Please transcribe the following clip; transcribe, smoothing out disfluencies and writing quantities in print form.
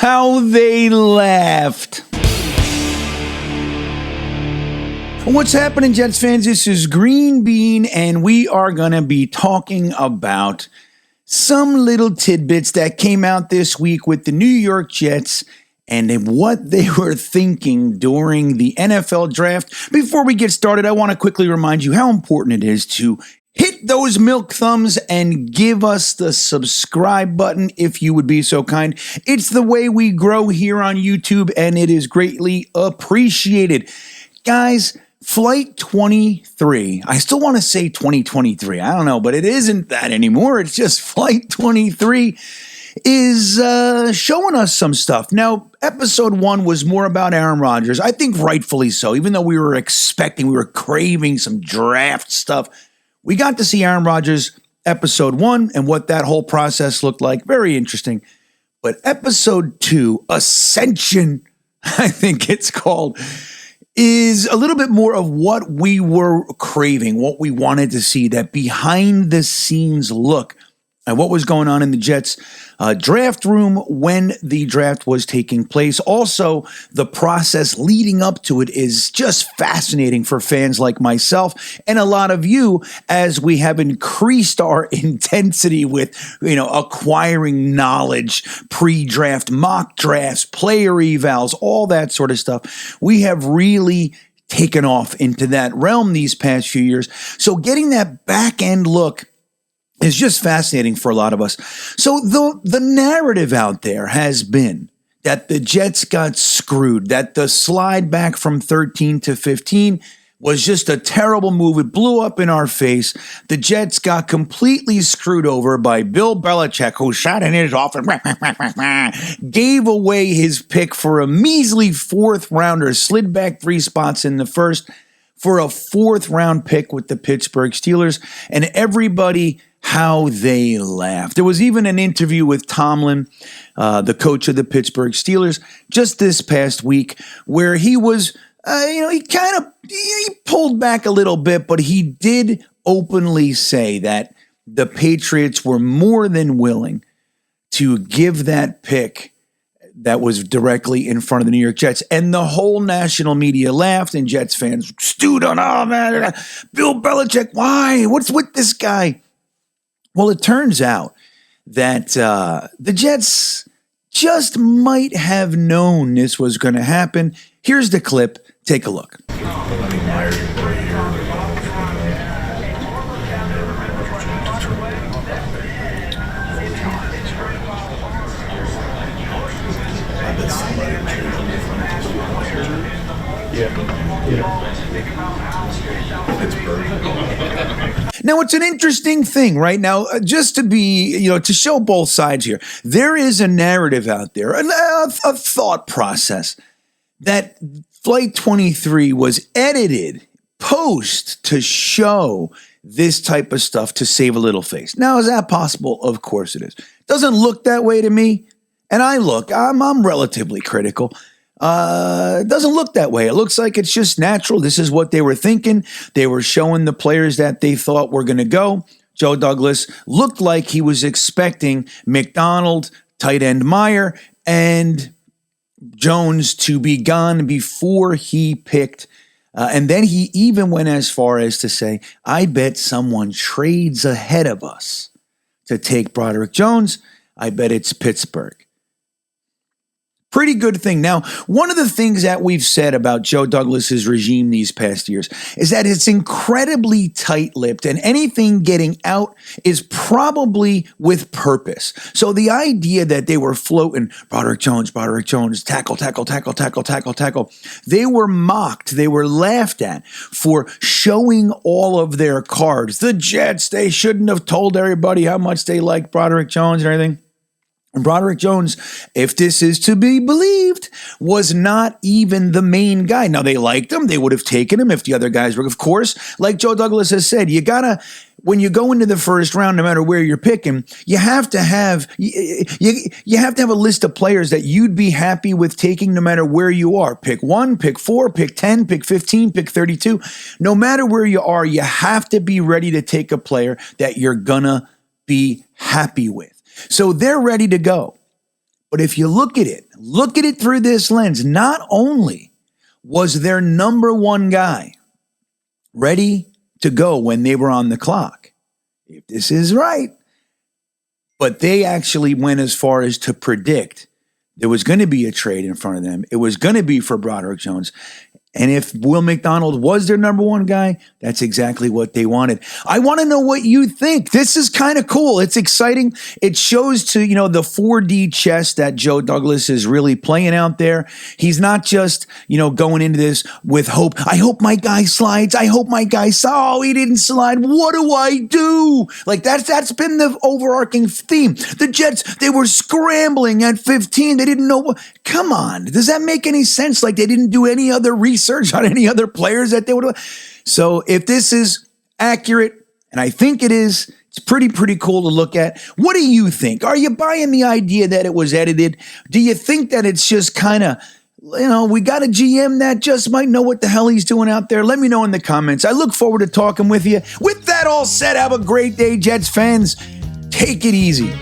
How they laughed. What's happening, Jets fans? This is GreenBean, and we are going to be talking about some little tidbits that came out this week with the New York Jets and what they were thinking during the NFL draft. Before we get started, I want to quickly remind you how important it is to hit those milk thumbs and give us the subscribe button if you would be so kind. It's the way we grow here on YouTube, and it is greatly appreciated. Guys, Flight 23, I still want to say 2023, I don't know, but it isn't that anymore. It's just Flight 23 is showing us some stuff. Now, episode 1 was more about Aaron Rodgers. I think rightfully so, even though we were craving some draft stuff. We got to see Aaron Rodgers episode 1 and what that whole process looked like. Very interesting. But episode 2, Ascension, I think it's called, is a little bit more of what we were craving, what we wanted to see, that behind the scenes look at what was going on in the Jets draft room when the draft was taking place. Also, the process leading up to it is just fascinating for fans like myself and a lot of you, as we have increased our intensity with, acquiring knowledge, pre-draft mock drafts, player evals, all that sort of stuff. We have really taken off into that realm these past few years. So getting that back end look is just fascinating for a lot of us. So the narrative out there has been that the Jets got screwed, that the slide back from 13 to 15 was just a terrible move. It blew up in our face. The Jets got completely screwed over by Bill Belichick, who shot in his office, gave away his pick for a measly 4th rounder, slid back 3 spots in the first for a 4th round pick with the Pittsburgh Steelers, and everybody, how they laughed. There was even an interview with Tomlin, the coach of the Pittsburgh Steelers, just this past week, where he was, he pulled back a little bit, but he did openly say that the Patriots were more than willing to give that pick that was directly in front of the New York Jets. And the whole national media laughed, and Jets fans stewed on, oh man, Bill Belichick, why? What's with this guy? Well, it turns out that the Jets just might have known this was going to happen. Here's the clip. Take a look. Now, it's an interesting thing right now, just to be, to show both sides here. There is a narrative out there, a thought process that Flight 23 was edited post to show this type of stuff to save a little face. Now, is that possible? Of course it is. Doesn't look that way to me. And I'm relatively critical. It doesn't look that way. It looks like it's just natural. This is what they were thinking. They were showing the players that they thought were going to go. Joe Douglas looked like he was expecting McDonald, tight end Meyer, and Jones to be gone before he picked. And then he even went as far as to say, I bet someone trades ahead of us to take Broderick Jones. I bet it's Pittsburgh. Pretty good thing. Now, one of the things that we've said about Joe Douglas's regime these past years is that it's incredibly tight-lipped, and anything getting out is probably with purpose. So the idea that they were floating Broderick Jones, tackle, they were mocked, they were laughed at for showing all of their cards. The Jets, they shouldn't have told everybody how much they like Broderick Jones and everything. And Broderick Jones, if this is to be believed, was not even the main guy. Now, they liked him. They would have taken him if the other guys were. Of course, like Joe Douglas has said, you got to, when you go into the first round, no matter where you're picking, you have to have you have to have a list of players that you'd be happy with taking no matter where you are. Pick 1, pick 4, pick 10, pick 15, pick 32. No matter where you are, you have to be ready to take a player that you're going to be happy with. So they're ready to go. But if you look at it through this lens, not only was their number one guy ready to go when they were on the clock, if this is right, but they actually went as far as to predict there was going to be a trade in front of them. It was going to be for Broderick Jones. And if Will McDonald was their number one guy, that's exactly what they wanted. I want to know what you think. This is kind of cool. It's exciting. It shows to, the 4D chess that Joe Douglas is really playing out there. He's not just, going into this with hope. I hope my guy slides. I hope my guy oh, he didn't slide. What do I do? Like that's been the overarching theme. The Jets, they were scrambling at 15. They didn't know what. Come on. Does that make any sense? Like they didn't do any other research on any other players that they would have. So if this is accurate, and I think it is, it's pretty cool to look at. What do you think? Are you buying the idea that it was edited? Do you think that it's just kind of, we got a GM that just might know what the hell he's doing out there? Let me know in the comments. I look forward to talking with you. With that all said, have a great day, Jets fans. Take it easy.